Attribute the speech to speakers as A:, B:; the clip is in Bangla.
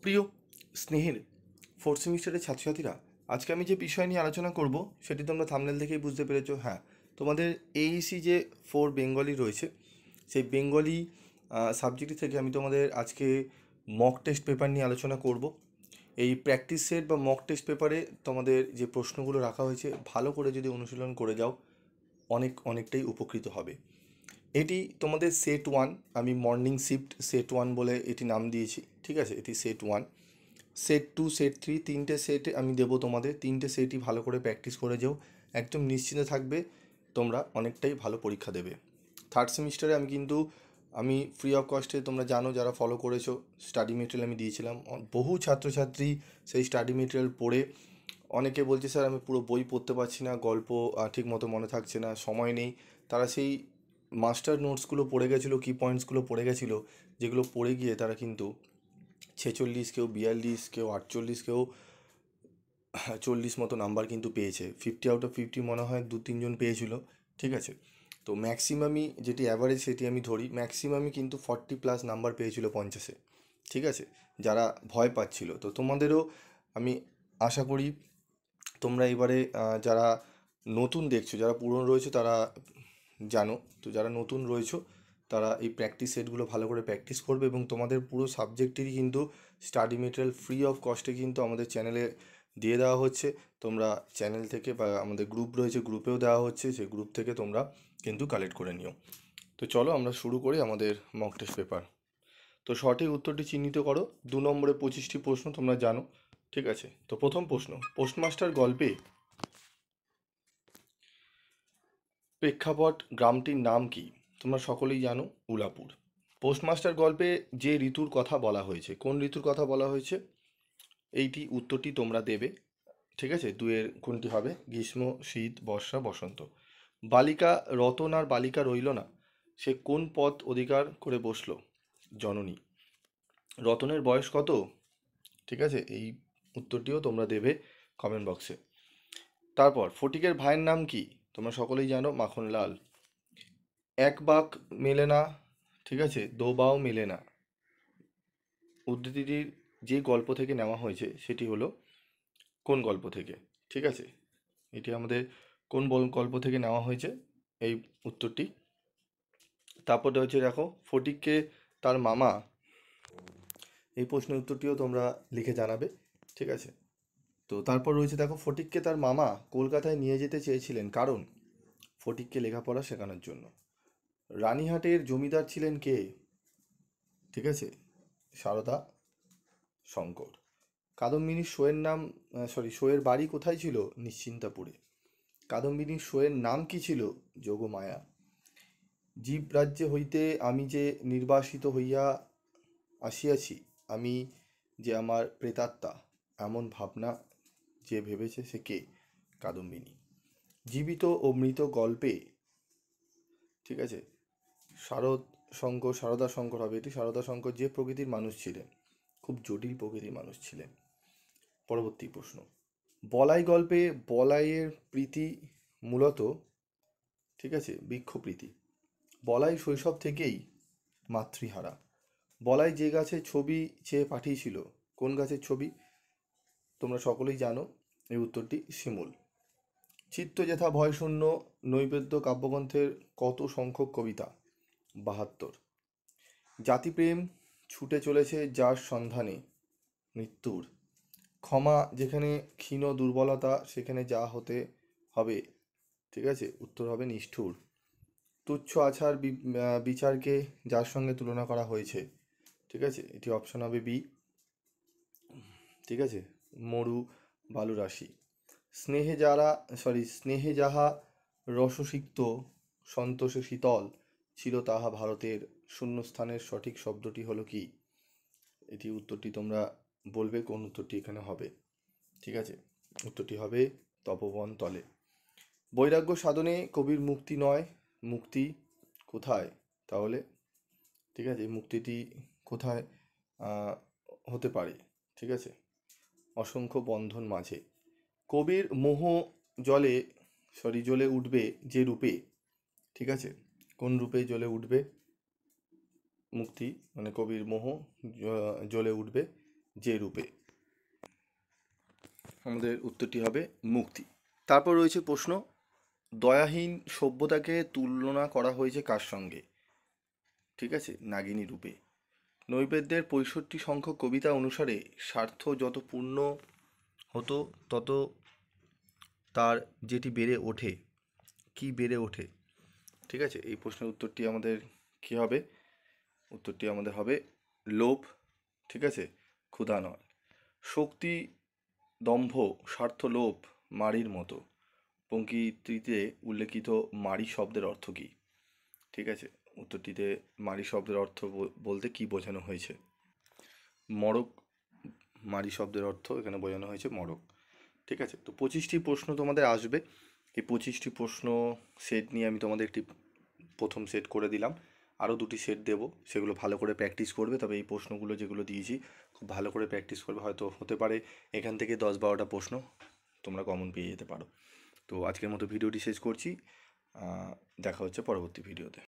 A: প্রিয় স্নেহের ফোর্থ সেমিস্টারের ছাত্রছাত্রীরা, আজকে আমি যে বিষয় নিয়ে আলোচনা করব সেটি তোমরা থাম্বনেল দেখেই বুঝতে পেরেছো। হ্যাঁ, তোমাদের এইসি যে বেঙ্গলি রয়েছে, সেই বেঙ্গলি সাবজেক্ট থেকে আমি তোমাদের আজকে মক টেস্ট পেপার নিয়ে আলোচনা করব। এই প্র্যাকটিস সেট বা মক টেস্ট পেপারে তোমাদের যে প্রশ্নগুলো রাখা হয়েছে, ভালো করে যদি অনুশীলন করে যাও অনেকটাই উপকৃত হবে। এটি তোমাদের সেট ওয়ান, আমি মর্নিং শিফট সেট ওয়ান বলে এটি নাম দিয়েছি। ঠিক আছে, এটি set one. Set two, set three, তিনটে সেট আমি দেবো তোমাদের। তিনটে সেটই ভালো করে প্র্যাকটিস করে যাও, একদম নিশ্চিন্ত থাকবে তোমরা অনেকটাই ভালো পরীক্ষা দেবে। থার্ড সেমিস্টারে আমি ফ্রি অফ কস্টে, তোমরা জানো যারা ফলো করেছো, স্টাডি মেটেরিয়াল আমি দিয়েছিলাম। বহু ছাত্রছাত্রী সেই স্টাডি মেটেরিয়াল পড়ে অনেকে বলছে, স্যার আমি পুরো বই পড়তে পারছি না, গল্প ঠিক মতো মনে থাকছে না, সময় নেই। তারা সেই মাস্টার নোটসগুলো পড়ে গেছিলো, কি পয়েন্টসগুলো পড়ে গেছিলো, যেগুলো পড়ে গিয়ে তারা কিন্তু 46, কেউ 42, কেউ 48, কেউ 40 মতো নাম্বার কিন্তু পেয়েছে। 50 আউট অফ 50 মনে হয় 2-3 জন পেয়েছিল। ঠিক আছে, তো ম্যাক্সিমামই যেটি অ্যাভারেজ সেটি আমি ধরি, ম্যাক্সিমামই কিন্তু 40+ নাম্বার পেয়েছিল 50-এ। ঠিক আছে, যারা ভয় পাচ্ছিল। তো তোমাদেরও আমি আশা করি তোমরা এবারে যারা নতুন দেখছো, যারা পুরনো রয়েছে তারা জানো, তো যারা নতুন রয়েছো তারা এই প্র্যাকটিস সেটগুলো ভালো করে প্র্যাকটিস করবে। এবং তোমাদের পুরো সাবজেক্টেরই কিন্তু স্টাডি মেটেরিয়াল ফ্রি অফ কস্টে কিন্তু আমাদের চ্যানেলে দিয়ে দেওয়া হচ্ছে। তোমরা চ্যানেল থেকে বা আমাদের গ্রুপ রয়েছে, গ্রুপেও দেওয়া হচ্ছে, সেই গ্রুপ থেকে তোমরা কিন্তু কালেক্ট করে নিও। তো চলো আমরা শুরু করি আমাদের মক টেস্ট পেপার। তো সঠিক উত্তরটি চিহ্নিত করো। 2 নম্বরে 25টি প্রশ্ন তোমরা জানো। ঠিক আছে, তো প্রথম প্রশ্ন, পোস্টমাস্টার গল্পে প্রেক্ষাপট গ্রামটির নাম কি? তোমরা সকলেই জানো, উলাপুর। পোস্টমাস্টার গল্পে যে ঋতুর কথা বলা হয়েছে, কোন ঋতুর কথা বলা হয়েছে? এইটি উত্তরটি তোমরা দেবে। ঠিক আছে, দুয়ের কোনটি হবে? গ্রীষ্ম, শীত, বর্ষা, বসন্ত। বালিকা রতন আর বালিকা রইল না, সে কোন পদ অধিকার করে বসলো? জননী। রতনের বয়স কত? ঠিক আছে, এই উত্তরটিও তোমরা দেবে কমেন্ট বক্সে। তারপর ফটিকের ভাইয়ের নাম কি? তোমরা সকলেই জানো, মাখনলাল। এক বাক মেলে না, ঠিক আছে, দো বাও মেলে না, উদ্ধৃতিটির যে গল্প থেকে নেওয়া হয়েছে সেটি হলো কোন গল্প থেকে? ঠিক আছে, এটি আমাদের কোন গল্প থেকে নেওয়া হয়েছে এই উত্তরটি? তারপরে হচ্ছে দেখো, ফটিককে তার মামা, এই প্রশ্নের উত্তরটিও তোমরা লিখে জানাবে। ঠিক আছে, তো তারপর রয়েছে দেখো, ফটিককে তার মামা কলকাতায় নিয়ে যেতে চেয়েছিলেন কারণ ফটিককে লেখাপড়া শেখানোর জন্য। রানীহাটের জমিদার ছিলেন কে? ঠিক আছে, সারদা শঙ্কর। কাদম্বিনীর শোয়ের নাম, শোয়ের বাড়ি কোথায় ছিল? নিশ্চিন্তাপুরে। কাদম্বিনীর শোয়ের নাম কি ছিল? যোগমায়া। জীব রাজ্যে হইতে আমি যে নির্বাসিত হইয়া আসিয়াছি, আমি যে আমার প্রেতাত্মা, এমন ভাবনা যে ভেবেছে সে কে? কাদম্বিনী। জীবিত ও মৃত গল্পে, ঠিক আছে, সারদা শঙ্কর হবে এটি। সারদা শঙ্কর যে প্রকৃতির মানুষ ছিলেন, খুব জটিল প্রকৃতির মানুষ ছিলেন। পরবর্তী প্রশ্ন, বলাই গল্পে বলাইয়ের প্রীতি মূলত, ঠিক আছে, বৃক্ষপ্রীতি। বলাই শৈশব থেকেই মাতৃহারা। বলাই যে গাছের ছবি চেয়ে পাঠিয়েছিল, কোন গাছের ছবি? তোমরা সকলেই জানো, এই উত্তরটি শিমুল। চিত্ত যেথা ভয়শূন্য নৈবেদ্য কাব্যগ্রন্থের কত সংখ্যক কবিতা? 72। জাতিপ্রেম ছুটে চলেছে যার সন্ধানে মৃত্যুর। ক্ষমা যেখানে ক্ষীণ দুর্বলতা, সেখানে যা হতে হবে, ঠিক আছে, উত্তর হবে নিষ্ঠুর। তুচ্ছ আছাড় বিচারকে যার সঙ্গে তুলনা করা হয়েছে, ঠিক আছে, এটি অপশন হবে বি। ঠিক আছে, মরু বালুরাশি। স্নেহে যাহা রসসিক্ত সন্তোষে শীতল ছিল, তাহা ভারতের শূন্যস্থানের সঠিক শব্দটি হলো কি? এটি উত্তরটি তোমরা বলবে কোন উত্তরটি এখানে হবে। ঠিক আছে, উত্তরটি হবে তপবন তলে। বৈরাগ্য সাধনে কবির মুক্তি নয়, মুক্তি কোথায় তাহলে? ঠিক আছে, মুক্তিটি কোথায় হতে পারে? ঠিক আছে, অসংখ্য বন্ধন মাঝে। কবির মোহ জলে জ্বলে উঠবে যে রূপে, ঠিক আছে, কোন রূপে জ্বলে উঠবে মুক্তি, মানে কবির মোহ জ্বলে উঠবে? যে রূপে। আমাদের উত্তরটি হবে মুক্তি। তারপর রয়েছে প্রশ্ন, দয়াহীন সভ্যতাকে তুলনা করা হয়েছে কার সঙ্গে? ঠিক আছে, নাগিনী রূপে। নৈবেদ্যের 65 সংখ্যক কবিতা অনুসারে স্বার্থ যত পূর্ণ হতো তত তার যেটি বেড়ে ওঠে, কি বেড়ে ওঠে? ঠিক আছে, এই প্রশ্নের উত্তরটি আমাদের কি হবে? উত্তরটি আমাদের হবে লোভ। ঠিক আছে, ক্ষুধা নয়। শক্তি, দম্ভ, স্বার্থ, লোভ মারির মতো। পঙ্ক্তিতে উল্লেখিত মারি শব্দের অর্থ কী? ঠিক আছে, উত্তরটিতে মারি শব্দের অর্থ বলতে কি বোঝানো হয়েছে? মড়ক। মারি শব্দের অর্থ এখানে বোঝানো হয়েছে মড়ক। ঠিক আছে, তো 25টি প্রশ্ন তোমাদের আসবে। এই 25টি প্রশ্ন সেট নিয়ে আমি তোমাদের একটি প্রথম সেট করে দিলাম, আরও 2টি সেট দেবো, সেগুলো ভালো করে প্র্যাকটিস করবে। তবে এই প্রশ্নগুলো যেগুলো দিয়েছি খুব ভালো করে প্র্যাকটিস করবে, হয়তো হতে পারে এখান থেকে 10-12টা প্রশ্ন তোমরা কমন পেয়ে যেতে পারো। তো আজকের মতো ভিডিওটি শেষ করছি, দেখা হচ্ছে পরবর্তী ভিডিওতে।